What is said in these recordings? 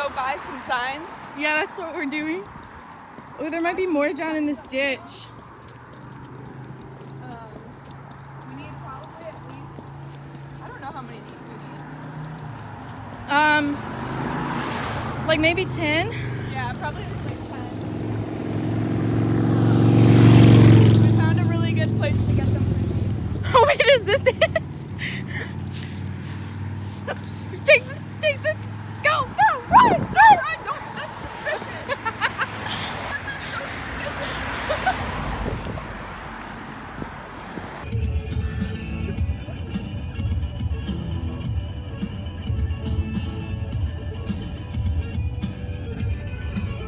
go buy some signs? Yeah, that's what we're doing. Oh, there might be more down in this ditch. We need probably at least, I don't know how many we need. Like maybe 10? Yeah, probably like 10. We found a really good place to get them for cheap. Oh wait, is this it? Take this, go, run! Don't, that's suspicious. That's so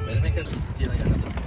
Better make us be stealing another sign.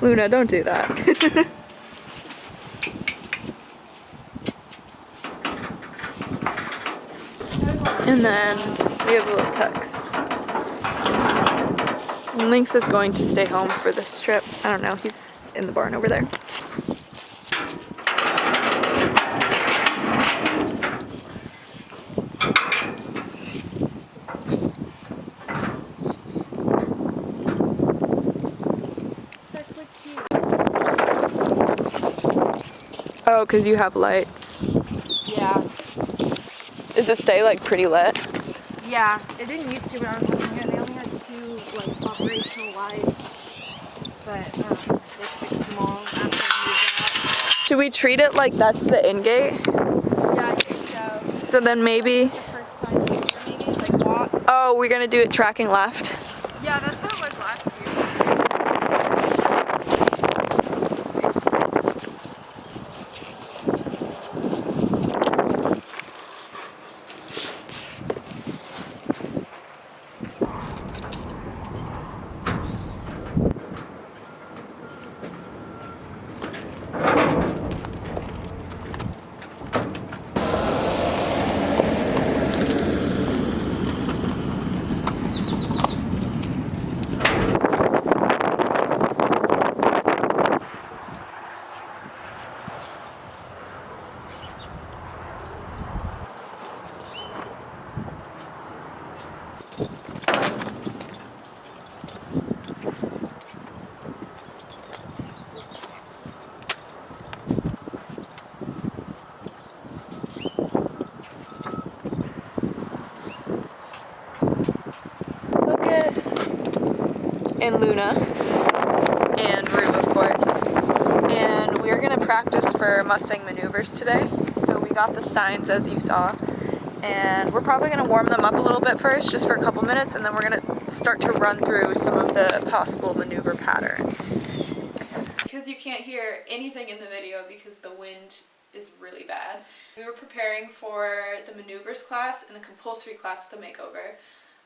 Luna, don't do that. And then we have a little tux. And Lynx is going to stay home for this trip. I don't know, he's in the barn over there. That's like cute. Oh, because you have lights. Yeah. Does it stay like pretty lit? Yeah, it didn't used to when I was living here. They only had 2 like operational lights, but it's like small after we moved out. Should we treat it like that's the in gate? Yeah, I think so. So then maybe, The first time, maybe it's like walk. oh, we're gonna do it tracking left. Yeah, that's how it was last year. And Luna and Rue, of course. And we're gonna practice for Mustang Maneuvers today. So we got the signs as you saw, and we're probably gonna warm them up a little bit first, just for a couple minutes, and then we're gonna start to run through some of the possible maneuver patterns. Because you can't hear anything in the video because the wind is really bad. We were preparing for the maneuvers class and the compulsory class, the makeover.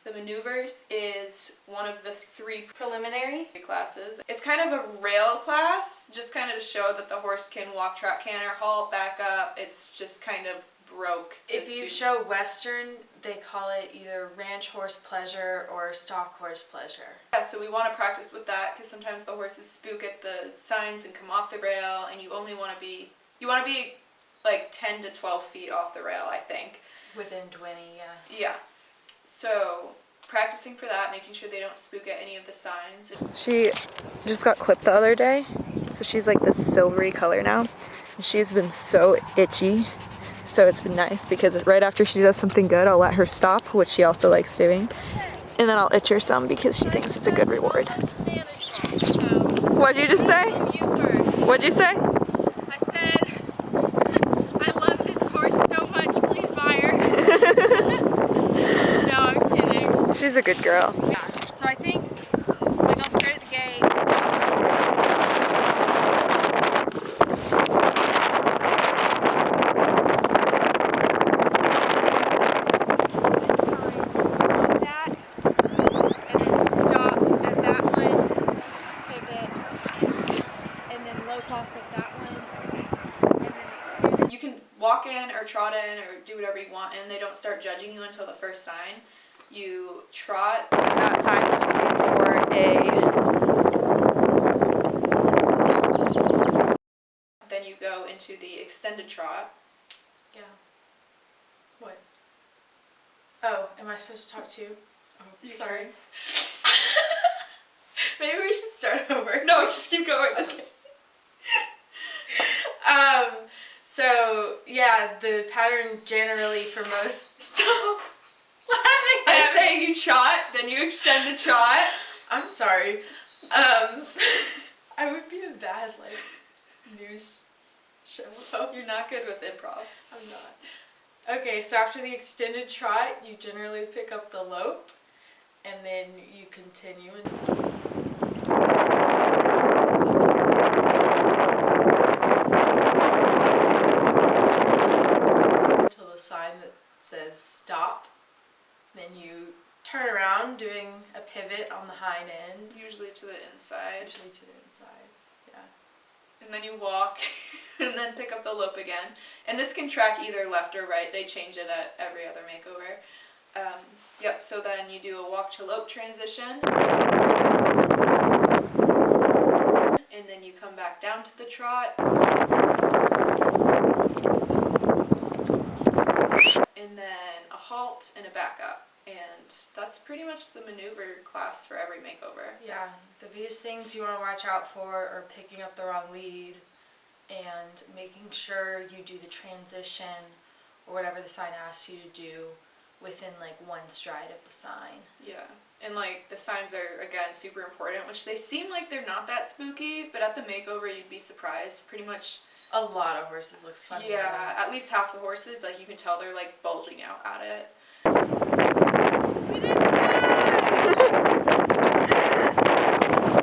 The maneuvers is one of the 3 preliminary classes. It's kind of a rail class, just kind of to show that the horse can walk, trot, canter, halt, back up. It's just kind of broke. If you show Western, they call it either ranch horse pleasure or stock horse pleasure. Yeah, so we want to practice with that because sometimes the horses spook at the signs and come off the rail, and you only want to be, like 10 to 12 feet off the rail, I think. Within 20, yeah. Yeah. So practicing for that, making sure they don't spook at any of the signs. She just got clipped the other day, so she's like this silvery color now. And she's been so itchy, so it's been nice because right after she does something good, I'll let her stop, which she also likes doing, and then I'll itch her some because she thinks it's a good reward. What'd you just say? What'd you say? I said, I love this horse so much, please buy her. No, I'm kidding. She's a good girl. Yeah, so I think, like, I'll start at the gate. That, and then stop at that one, pivot, and then lope off at that one, and then extend it. You can walk in or trot in or do whatever you want, and they don't start judging you until the first sign. You trot That sign for then you go into the extended trot. Yeah. What? Oh, am I supposed to talk to you? Oh, sorry. Maybe we should start over. No, just keep going. Okay. So yeah, the pattern generally for most stop laughing I at me. say you trot, then you extend the trot. I'm sorry. I would be a bad news show host. You're not good with improv. I'm not. Okay, so after the extended trot, you generally pick up the lope, and then you continue until the sign that says stop. Then you turn around doing a pivot on the hind end, Usually to the inside. usually to the inside. Yeah. And then you walk and then pick up the lope again. And this can track either left or right. They change it at every other makeover. Yep, so then you do a walk to lope transition. And then you come back down to the trot. And then a halt and a backup. And that's pretty much the maneuver class for every makeover. Yeah, the biggest things you want to watch out for are picking up the wrong lead and making sure you do the transition or whatever the sign asks you to do within like one stride of the sign. Yeah. And like the signs are again super important, which they seem like they're not that spooky, but at the makeover you'd be surprised. Pretty much A lot of horses look funny. yeah, at least half the horses, like you can tell they're like bulging out at it.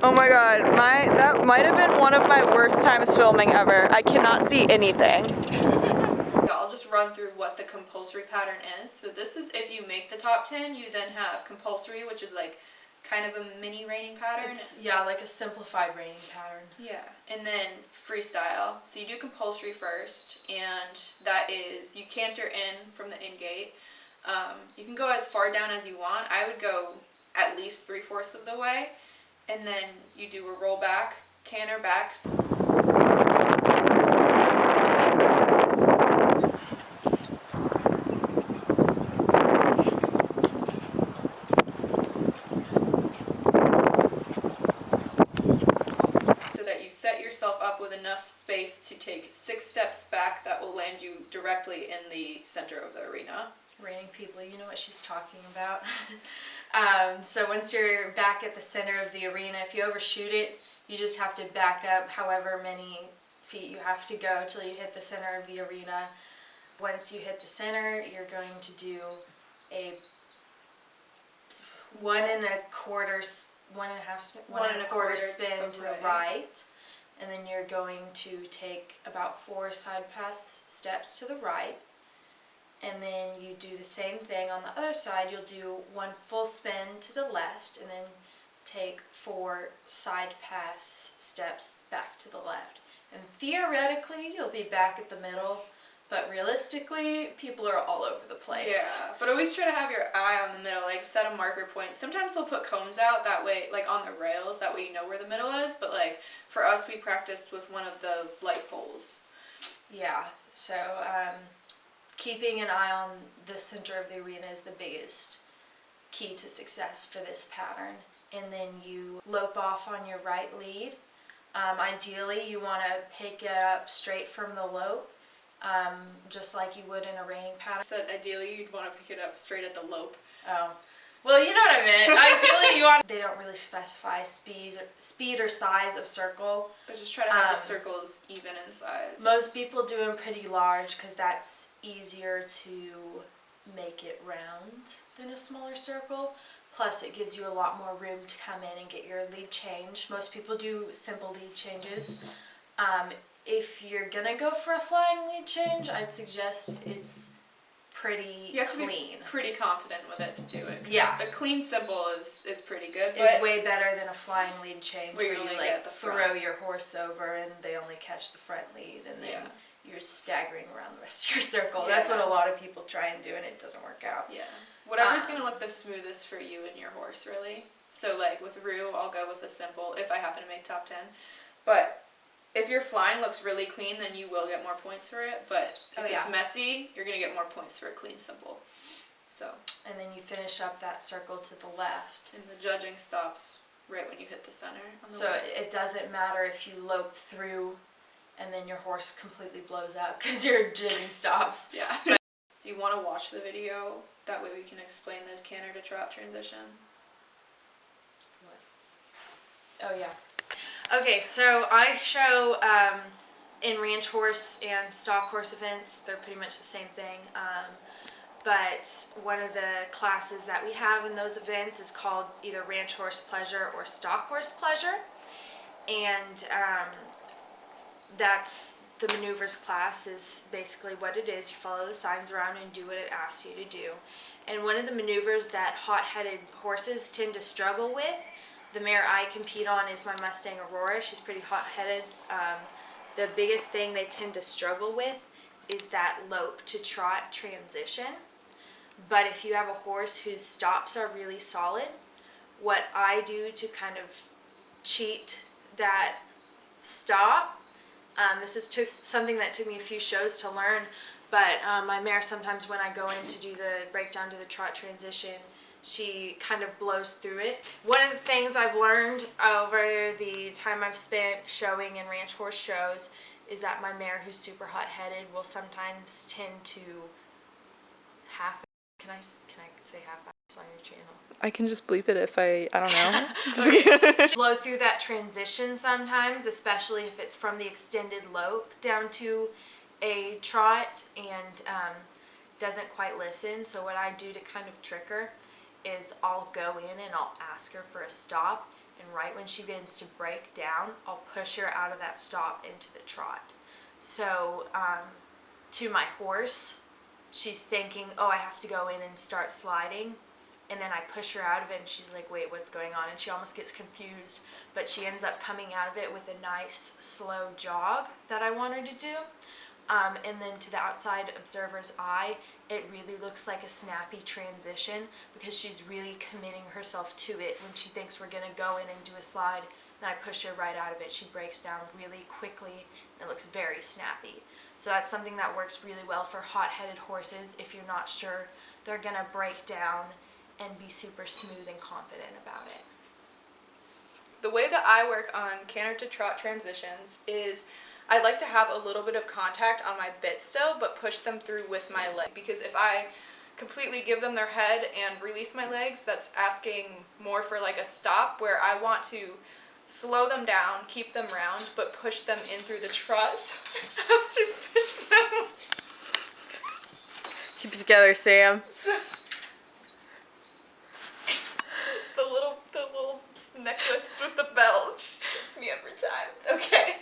Oh my god, that might have been one of my worst times filming ever. I cannot see anything. I'll just run through what the compulsory pattern is. So this is if you make the top 10, you then have compulsory, which is like kind of a mini reining pattern. It's, yeah, like a simplified reining pattern. Yeah, and then freestyle. So you do compulsory first, and that is you canter in from the in gate. You can go as far down as you want. I would go at least 3/4 of the way, and then you do a roll back, canter back. Set yourself up with enough space to take 6 steps back that will land you directly in the center of the arena. Reining people, you know what she's talking about. So once you're back at the center of the arena, if you overshoot it, you just have to back up however many feet you have to go till you hit the center of the arena. Once you hit the center, you're going to do a 1 1/4 spin to the right. And then you're going to take about 4 side pass steps to the right. And then you do the same thing on the other side. You'll do 1 full spin to the left and then take 4 side pass steps back to the left. And theoretically, you'll be back at the middle, but realistically, people are all over the place. Yeah, but always try to have your eye on the middle, like set a marker point. Sometimes they'll put cones out that way, like on the rails, that way you know where the middle is, but like for us, we practiced with one of the light poles. Yeah, So keeping an eye on the center of the arena is the biggest key to success for this pattern. And then you lope off on your right lead. Ideally, you want to pick it up straight from the lope, just like you would in a reining pattern. Said ideally you'd want to pick it up straight at the lope. Oh. Well, you know what I meant. Ideally, you want... They don't really specify speed or size of circle. But just try to have the circles even in size. Most people do them pretty large because that's easier to make it round than a smaller circle. Plus, it gives you a lot more room to come in and get your lead change. Most people do simple lead changes. If you're gonna go for a flying lead change, I'd suggest it's pretty you have clean. To be pretty confident with it to do it. Yeah. A clean simple is pretty good. It's way better than a flying lead change where where you you like like the throw front. your horse over and they only catch the front lead and then Yeah. you're staggering around the rest of your circle. Yeah. That's what a lot of people try and do and it doesn't work out. Yeah. Whatever's gonna look the smoothest for you and your horse, really. So like with Rue, I'll go with a simple if I happen to make top 10. But if your flying looks really clean, then you will get more points for it. But if it's messy, you're gonna get more points for a clean simple. So. And then you finish up that circle to the left. And the judging stops right when you hit the center. So it doesn't matter if you lope through and then your horse completely blows up because your judging stops. Yeah. Do you want to watch the video? That way we can explain the canter to trot transition. Oh yeah. Okay, so I show in ranch horse and stock horse events, they're pretty much the same thing. But one of the classes that we have in those events is called either ranch horse pleasure or stock horse pleasure. And that's the maneuvers class is basically what it is. You follow the signs around and do what it asks you to do. And one of the maneuvers that hot-headed horses tend to struggle with, the mare I compete on is my Mustang Aurora. She's pretty hot-headed. The biggest thing they tend to struggle with is that lope to trot transition. But if you have a horse whose stops are really solid, what I do to kind of cheat that stop, this is something that took me a few shows to learn, but my mare sometimes when I go in to do the breakdown to the trot transition, she kind of blows through it. One of the things I've learned over the time I've spent showing in ranch horse shows is that my mare who's super hot-headed will sometimes tend to can I say half-ass on your channel? I can just bleep it if I don't know. Blow through that transition sometimes, especially if it's from the extended lope down to a trot and doesn't quite listen. So what I do to kind of trick her is I'll go in and I'll ask her for a stop, and right when she begins to break down, I'll push her out of that stop into the trot. So to my horse, she's thinking, oh, I have to go in and start sliding. And then I push her out of it and she's like, wait, what's going on? And she almost gets confused, but she ends up coming out of it with a nice slow jog that I want her to do. And then to the outside observer's eye, it really looks like a snappy transition because she's really committing herself to it. When she thinks we're gonna go in and do a slide, then I push her right out of it. She breaks down really quickly and it looks very snappy. So that's something that works really well for hot-headed horses if you're not sure they're gonna break down and be super smooth and confident about it. The way that I work on canter to trot transitions is I like to have a little bit of contact on my bit still, but push them through with my leg. Because if I completely give them their head and release my legs, that's asking more for like a stop, where I want to slow them down, keep them round, but push them in through the trot. I have to push them. Keep it together, Sam. It's the little necklace with the bells just gets me every time. Okay.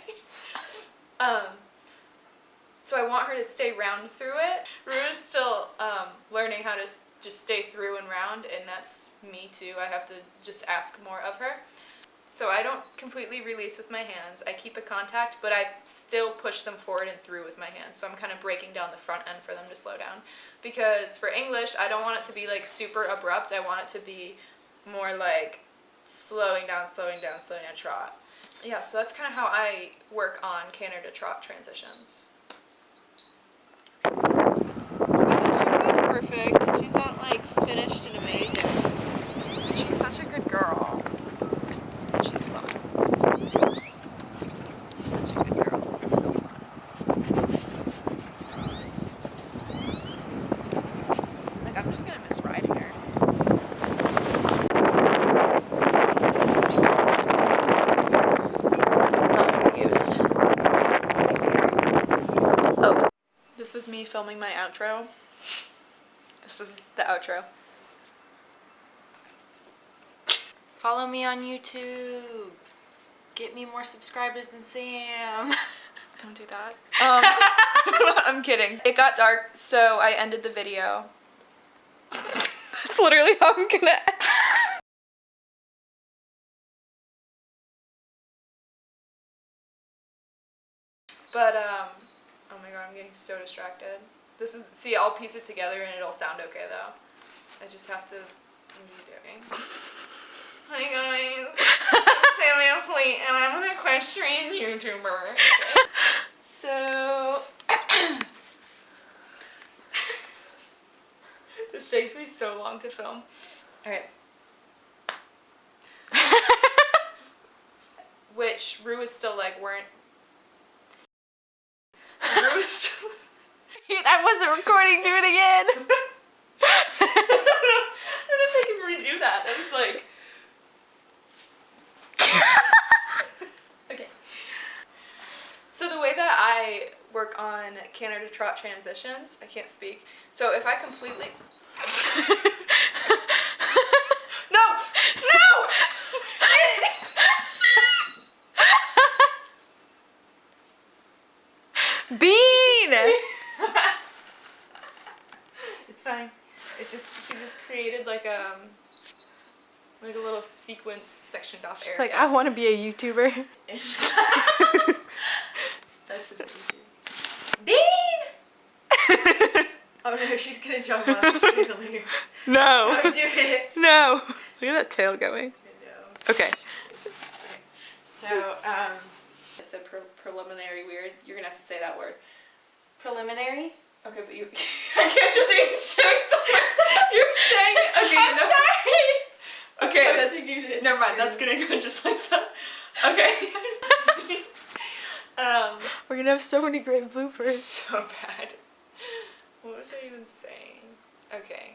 So I want her to stay round through it. Rue is still learning how to just stay through and round, and that's me too. I have to just ask more of her. So I don't completely release with my hands. I keep a contact, but I still push them forward and through with my hands. So I'm kind of breaking down the front end for them to slow down. Because for English, I don't want it to be like super abrupt. I want it to be more like slowing down, trot. Yeah, so that's kind of how I work on canter to trot transitions. She's not perfect. She's not like finished and amazing. But she's such a good girl. And she's fun. She's such a good girl. And so fun. Like I'm just gonna miss riding her. Not amused. Oh. This is me filming my outro. This is the outro. Follow me on YouTube. Get me more subscribers than Sam. Don't do that. I'm kidding. It got dark, so I ended the video. That's literally how I'm gonna end. But, oh my god, I'm getting so distracted. This is, see, I'll piece it together and it'll sound okay though. I just have to, what are you doing? Hi guys, I'm Samuel Fleet and I'm an equestrian YouTuber. So, this takes me so long to film. Alright. Which Rue is still like, weren't. Rue is still. I wasn't recording, do it again. I don't know if I can redo that. That was like. Okay. So the way that I work on canter to trot transitions, I can't speak. So if I completely. No! No! Bean! It's fine. She just created like a little sequence sectioned off She's area. like, I want to be a YouTuber. That's an easy. Bean! Oh no, she's gonna jump on the chandelier. No. Don't do it. No. Look at that tail going. I know. Okay. So, I said preliminary weird. You're gonna have to say that word. preliminary? Okay, but you. I can't just even say the word. You're saying. Okay, I'm no. sorry! Okay, I'm that's. posting you to Never mind. Instagram. That's gonna go just like that. Okay. We're gonna have so many great bloopers. So bad. What was I even saying? Okay.